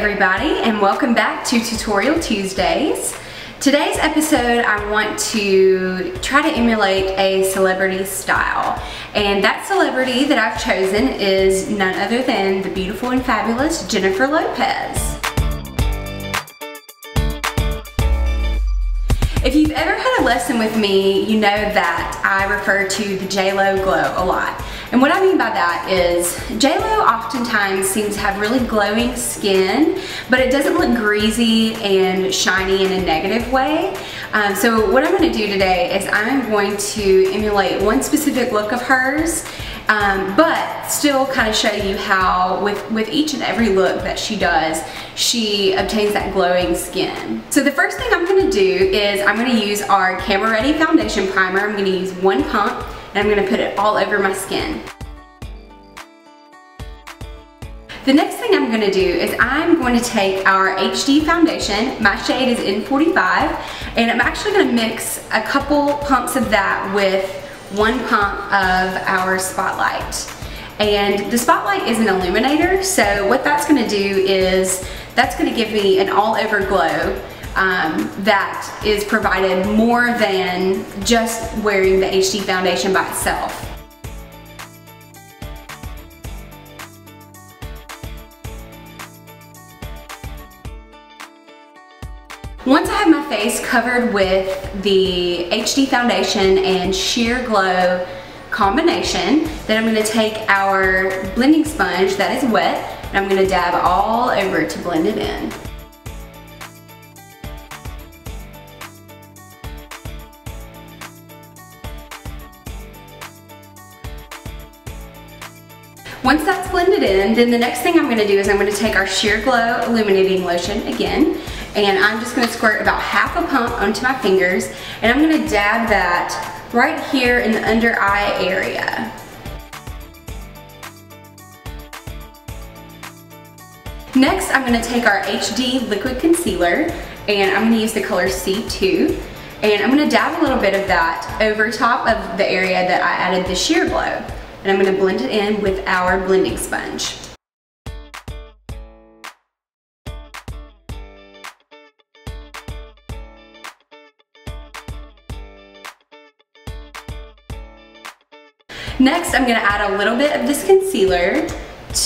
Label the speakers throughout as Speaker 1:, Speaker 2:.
Speaker 1: everybody, and welcome back to Tutorial Tuesdays. Today's episode I want to try to emulate a celebrity style, and that celebrity that I've chosen is none other than the beautiful and fabulous Jennifer Lopez. If you've ever had a lesson with me, you know that I refer to the J-Lo glow a lot. And what I mean by that is J-Lo oftentimes seems to have really glowing skin, but it doesn't look greasy and shiny in a negative way. So what I'm going to do today is I'm going to emulate one specific look of hers, but still kind of show you how with each and every look that she does, she obtains that glowing skin. So the first thing I'm going to do is I'm going to use our Camera Ready Foundation Primer. I'm going to use one pump and I'm going to put it all over my skin. The next thing I'm going to do is I'm going to take our HD foundation. My shade is N45, and I'm actually going to mix a couple pumps of that with one pump of our Spotlight. And the Spotlight is an illuminator, so what that's going to do is that's going to give me an all-over glow that is provided more than just wearing the HD foundation by itself. Once I have my face covered with the HD foundation and sheer glow combination, then I'm going to take our blending sponge that is wet and I'm going to dab all over to blend it in. Once that's blended in, then the next thing I'm going to do is I'm going to take our Sheer Glow Illuminating Lotion again, and I'm just going to squirt about half a pump onto my fingers, and I'm going to dab that right here in the under eye area. Next, I'm going to take our HD Liquid Concealer, and I'm going to use the color C2, and I'm going to dab a little bit of that over top of the area that I added the Sheer Glow. And I'm going to blend it in with our blending sponge. Next, I'm going to add a little bit of this concealer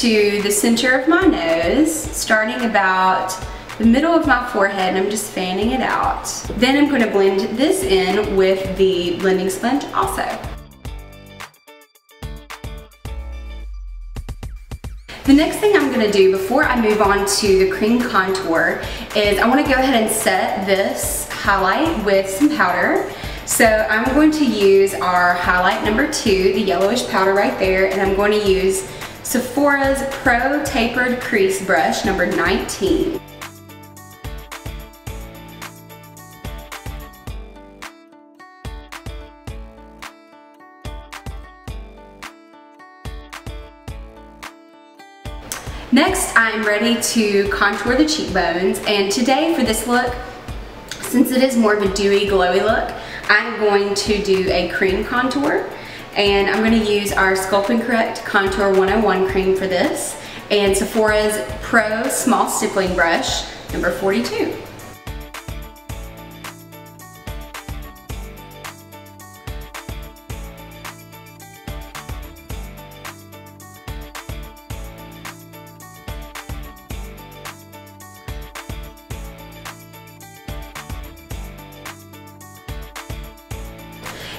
Speaker 1: to the center of my nose, starting about the middle of my forehead, and I'm just fanning it out. Then I'm going to blend this in with the blending sponge also. The next thing I'm going to do before I move on to the cream contour is I want to go ahead and set this highlight with some powder. So I'm going to use our highlight number 2, the yellowish powder right there, and I'm going to use Sephora's Pro Tapered Crease Brush number 19. Next, I'm ready to contour the cheekbones, and today for this look, since it is more of a dewy, glowy look, I'm going to do a cream contour, and I'm going to use our Sculpt and Correct Contour 101 cream for this, and Sephora's Pro Small Stippling Brush number 42.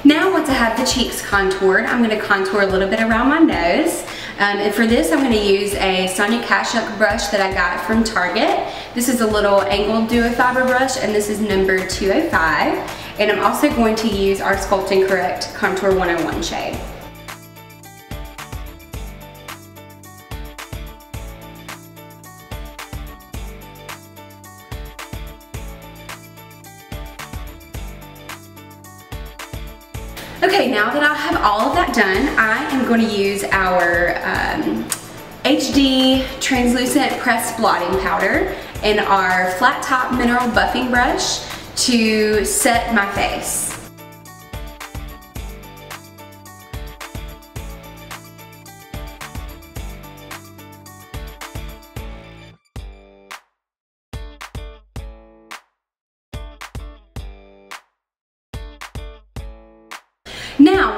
Speaker 1: Now once I have the cheeks contoured, I'm going to contour a little bit around my nose. And for this I'm going to use a Sonia Kashuk brush that I got from Target. This is a little angled duo fiber brush, and this is number 205. And I'm also going to use our Sculpt and Correct Contour 101 shade. Okay, now that I have all of that done, I am going to use our HD Translucent Pressed Blotting Powder and our Flat Top Mineral Buffing Brush to set my face.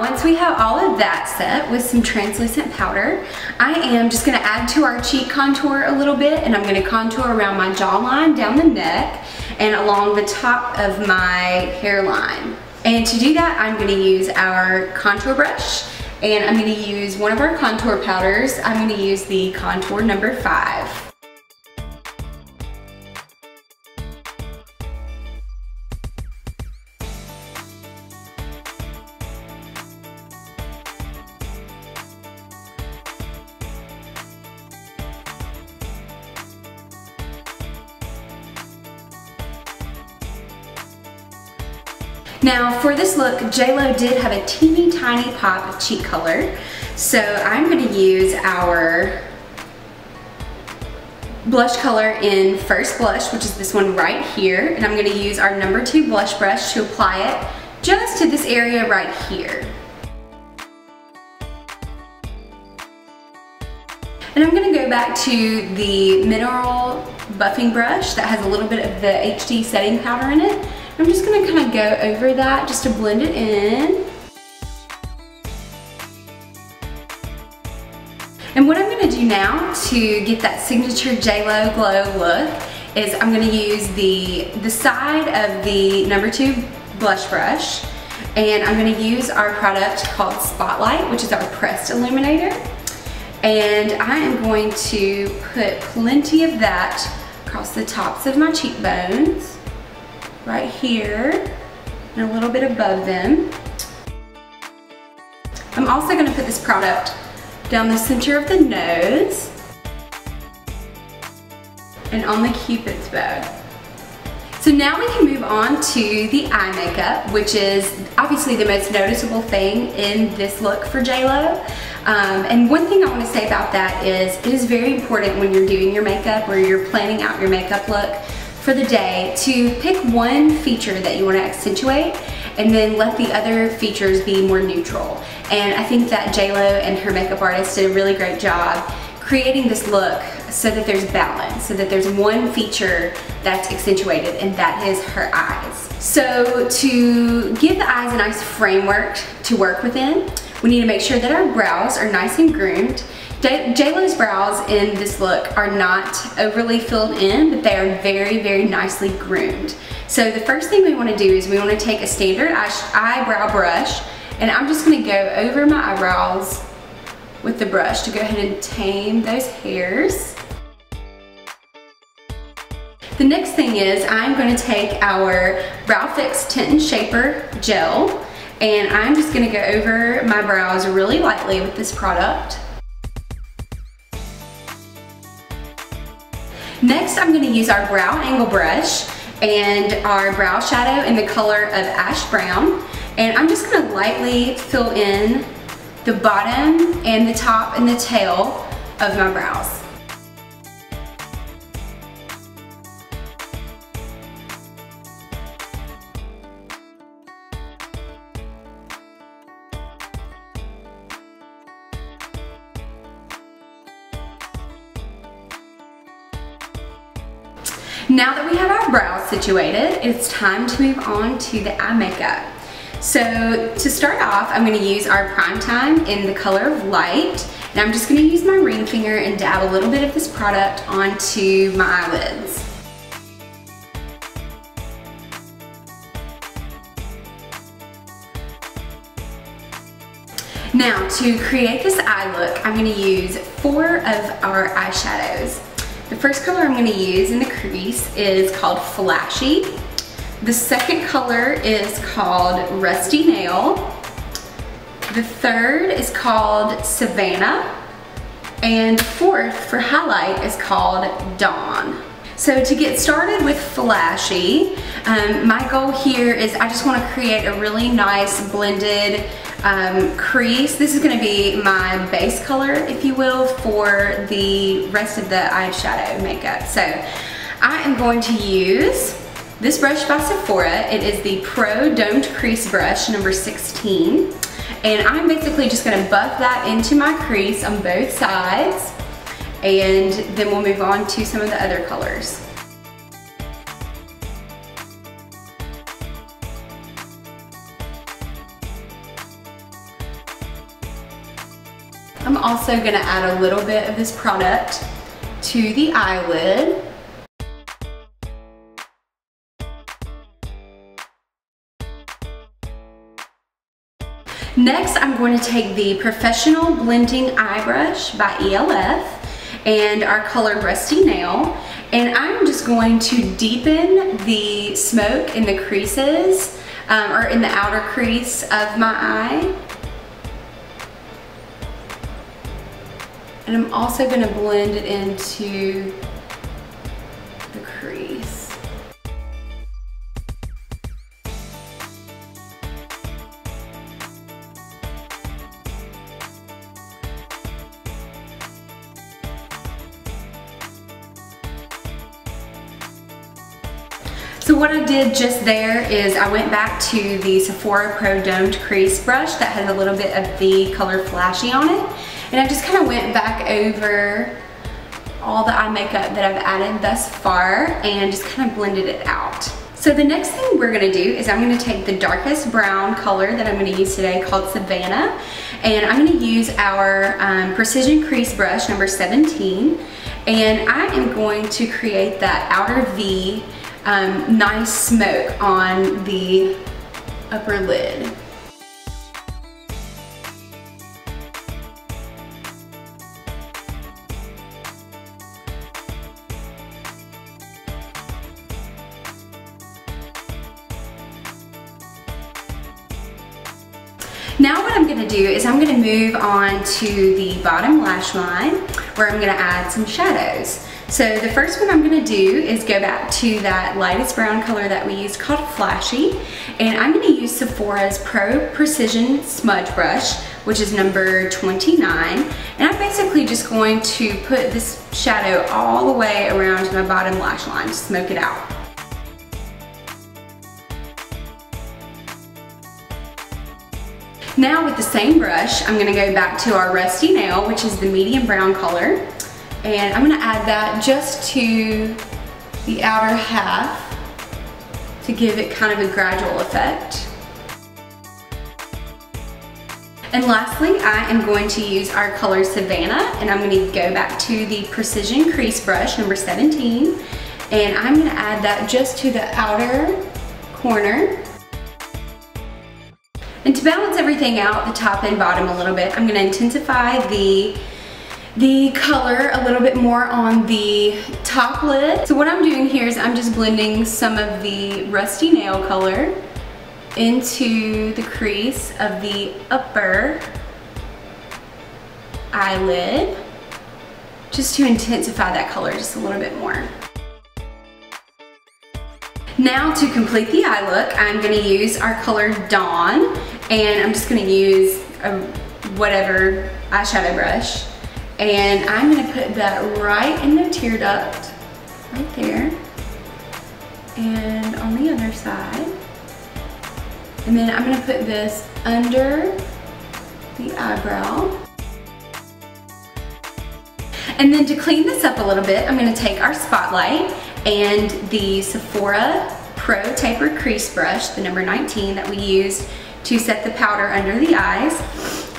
Speaker 1: once we have all of that set with some translucent powder, I am just gonna add to our cheek contour a little bit, and I'm gonna contour around my jawline, down the neck, and along the top of my hairline. And to do that, I'm gonna use our contour brush, and I'm gonna use one of our contour powders. I'm gonna use the Contour number 5. Now for this look, JLo did have a teeny tiny pop of cheek color, so I'm going to use our blush color in First Blush, which is this one right here, and I'm going to use our number 2 blush brush to apply it just to this area right here. And I'm going to go back to the mineral buffing brush that has a little bit of the HD setting powder in it. I'm just going to kind of go over that just to blend it in. And what I'm going to do now to get that signature JLo glow look is I'm going to use the side of the number 2 blush brush, and I'm going to use our product called Spotlight, which is our pressed illuminator. And I am going to put plenty of that across the tops of my cheekbones, right here, and a little bit above them. I'm also going to put this product down the center of the nose and on the cupid's bow. So now we can move on to the eye makeup, which is obviously the most noticeable thing in this look for JLo. And one thing I want to say about that is it is very important when you're doing your makeup or you're planning out your makeup look for the day to pick one feature that you want to accentuate and then let the other features be more neutral. And I think that JLo and her makeup artist did a really great job creating this look so that there's balance, so that there's one feature that's accentuated, and that is her eyes. So to give the eyes a nice framework to work within, we need to make sure that our brows are nice and groomed. JLo's brows in this look are not overly filled in, but they are very, very nicely groomed. So the first thing we want to do is we want to take a standard eyebrow brush, and I'm just going to go over my eyebrows with the brush to go ahead and tame those hairs. The next thing is I'm going to take our Brow Fix Tint and Shaper gel, and I'm just going to go over my brows really lightly with this product. Next, I'm going to use our brow angle brush and our brow shadow in the color of ash brown, and I'm just going to lightly fill in the bottom and the top and the tail of my brows. Now that we have our brows situated, it's time to move on to the eye makeup. So to start off, I'm going to use our Prime Time in the color of Light, and I'm just going to use my ring finger and dab a little bit of this product onto my eyelids. Now to create this eye look, I'm going to use 4 of our eyeshadows. The first color I'm going to use in the crease is called Flashy. The second color is called Rusty Nail. The third is called Savannah. And fourth for highlight is called Dawn. So to get started with Flashy, my goal here is I just want to create a really nice blended crease. This is going to be my base color, if you will, for the rest of the eyeshadow makeup. So I am going to use this brush by Sephora. It is the Pro Domed Crease Brush number 16. And I'm basically just going to buff that into my crease on both sides. And then we'll move on to some of the other colors. I'm also gonna add a little bit of this product to the eyelid. Next, I'm going to take the Professional Blending Eye Brush by ELF and our color Rusty Nail, and I'm just going to deepen the smoke in the creases, or in the outer crease of my eye. And I'm also going to blend it into the crease. So what I did just there is I went back to the Sephora Pro Domed Crease Brush that has a little bit of the color Flashy on it. And I just kind of went back over all the eye makeup that I've added thus far and just kind of blended it out. So the next thing we're gonna do is I'm gonna take the darkest brown color that I'm gonna use today called Savannah, and I'm gonna use our Precision Crease Brush number 17, and I am going to create that outer V nice smoke on the upper lid. Now what I'm going to do is I'm going to move on to the bottom lash line where I'm going to add some shadows. So the first one I'm going to do is go back to that lightest brown color that we used called Flashy, and I'm going to use Sephora's Pro Precision Smudge Brush, which is number 29, and I'm basically just going to put this shadow all the way around my bottom lash line to smoke it out. Now with the same brush, I'm going to go back to our Rusty Nail, which is the medium brown color, and I'm going to add that just to the outer half to give it kind of a gradual effect. And lastly, I am going to use our color Savannah, and I'm going to go back to the Precision Crease Brush number 17, and I'm going to add that just to the outer corner. And to balance everything out, the top and bottom a little bit, I'm going to intensify the color a little bit more on the top lid. So what I'm doing here is I'm just blending some of the Rusty Nail color into the crease of the upper eyelid, just to intensify that color just a little bit more. Now to complete the eye look, I'm going to use our color Dawn, and I'm just going to use whatever eyeshadow brush, and I'm going to put that right in the tear duct, right there, and on the other side, and then I'm going to put this under the eyebrow. And then to clean this up a little bit, I'm going to take our Spotlight and the Sephora Pro Tapered Crease Brush, the number 19 that we used to set the powder under the eyes.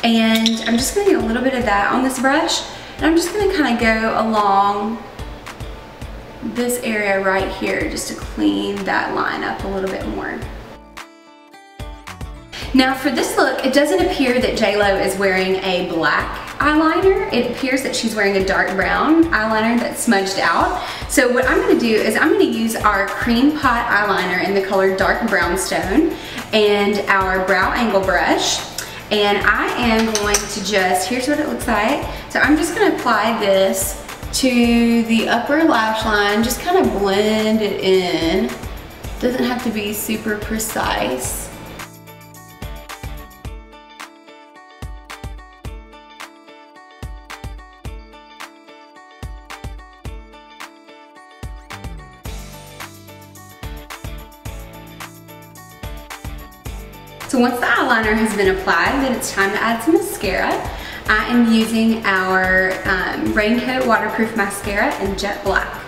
Speaker 1: And I'm just going to get a little bit of that on this brush, and I'm just going to kind of go along this area right here just to clean that line up a little bit more. Now for this look, it doesn't appear that JLo is wearing a black eyeliner. It appears that she's wearing a dark brown eyeliner that's smudged out. So what I'm going to do is I'm going to use our Cream Pot Eyeliner in the color Dark Brownstone and our Brow Angle brush. And I am going to just, here's what it looks like. So I'm just going to apply this to the upper lash line, just kind of blend it in. Doesn't have to be super precise. So once the eyeliner has been applied, then it's time to add some mascara. I am using our Raincoat Waterproof Mascara in Jet Black.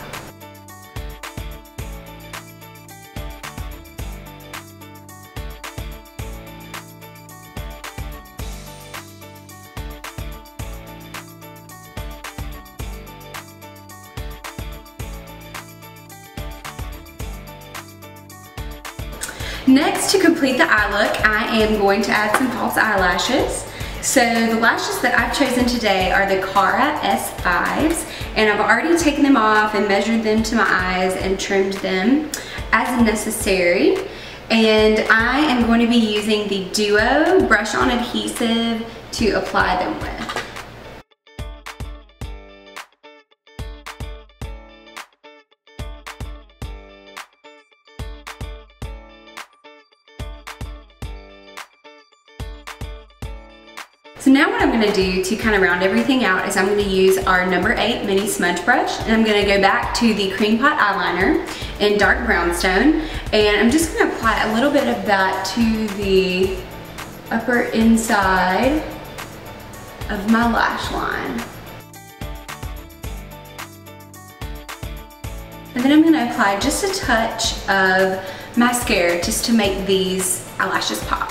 Speaker 1: Next, to complete the eye look, I am going to add some false eyelashes. So the lashes that I've chosen today are the Cara S5s, and I've already taken them off and measured them to my eyes and trimmed them as necessary. And I am going to be using the Duo brush on adhesive to apply them with. So now what I'm gonna do to kind of round everything out is I'm gonna use our number 8 mini smudge brush, and I'm gonna go back to the cream pot eyeliner in dark brownstone, and I'm just gonna apply a little bit of that to the upper inside of my lash line. And then I'm gonna apply just a touch of mascara just to make these eyelashes pop.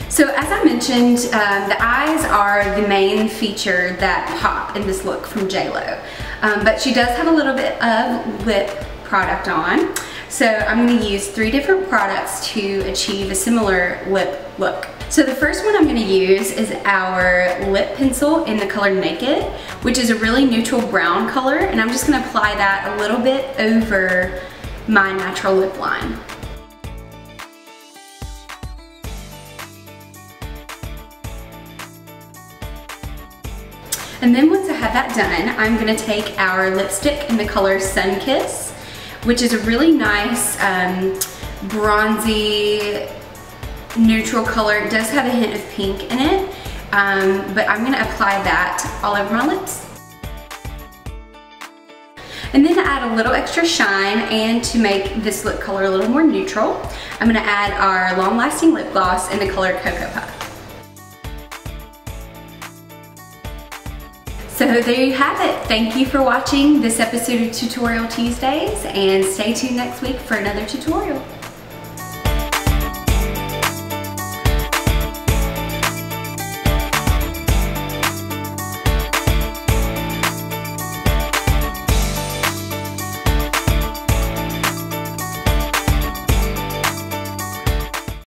Speaker 1: So as I mentioned, the eyes are the main feature that pop in this look from JLo. But she does have a little bit of lip product on. So I'm gonna use 3 different products to achieve a similar lip look. So the first one I'm gonna use is our lip pencil in the color Naked, which is a really neutral brown color, and I'm just gonna apply that a little bit over my natural lip line. And then once I have that done, I'm gonna take our lipstick in the color Sunkiss, which is a really nice bronzy neutral color. It does have a hint of pink in it, but I'm gonna apply that all over my lips. And then to add a little extra shine and to make this lip color a little more neutral, I'm gonna add our long-lasting lip gloss in the color Cocoa Puff. So there you have it. Thank you for watching this episode of Tutorial Tuesdays, and stay tuned next week for another tutorial.